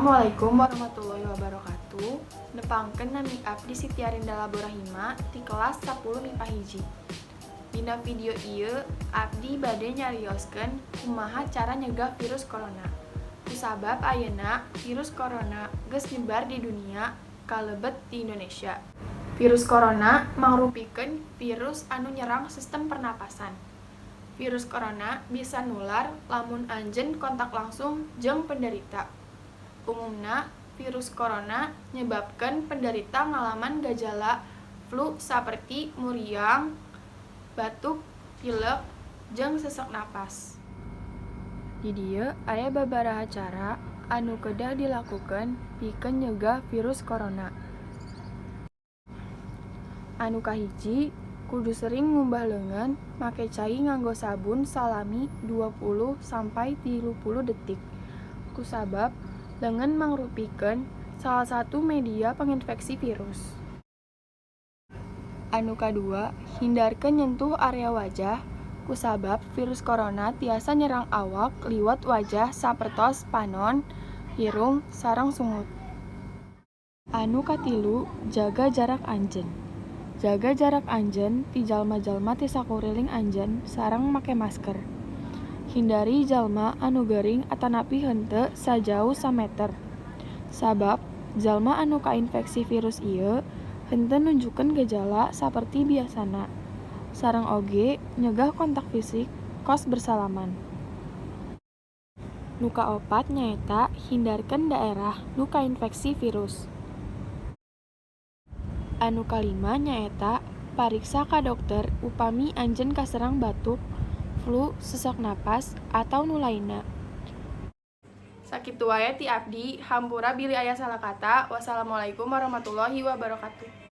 Assalamualaikum warahmatullahi wabarakatuh. Nepangkeun nami abdi Siti Arinda Laborahima di kelas 10 MIPA hiji. Dina video ieu abdi bade nyarioskeun kumaha cara nyegah virus corona. Kusabab ayeuna virus corona geus nyebar di dunia kalebet di Indonesia. Virus corona mangrupikeun virus anu nyerang sistem pernapasan. Virus corona bisa nular lamun anjeun kontak langsung jeung penderita. Umumna, virus corona nyebabkeun penderita ngalaman gejala flu saperti muriang, batuk, pilek, jeung sesak napas. Di dieu aya babaraha cara anu kedah dilakukeun pikeun nyegah virus corona. Anu kahiji, kudu sering ngumbah leungeun make cai nganggo sabun salami 20-30 detik. Kusabab leungeun mangrupikeun salah satu media penginfeksi virus. Anu kadua, hindarkeun nyentuh area wajah kusabab virus corona tiasa nyerang awak liwat wajah sapertos panon, hirung, sareng sungut. Anu katilu, jaga jarak anjeun. Jaga jarak anjeun ti jalma-jalma ti sakuriling anjeun sareng make masker. Hindari jalma anu gering atanapi henteu sajauh 1 meter. Sabab jalma anu kainfeksi virus ieu henteu nunjukkeun gejala saperti biasana. Sareng oge nyegah kontak fisik kos bersalaman. Nu kaopat nyaeta hindarkeun daerah nu kainfeksi virus. Anu kalima nyaeta pariksa ka dokter upami anjeun kaserang batuk, flu, sesak napas, atau nu lainna. Sakitu wae ti abdi, hampura bili aya salah kata. Wassalamualaikum warahmatullahi wabarakatuh.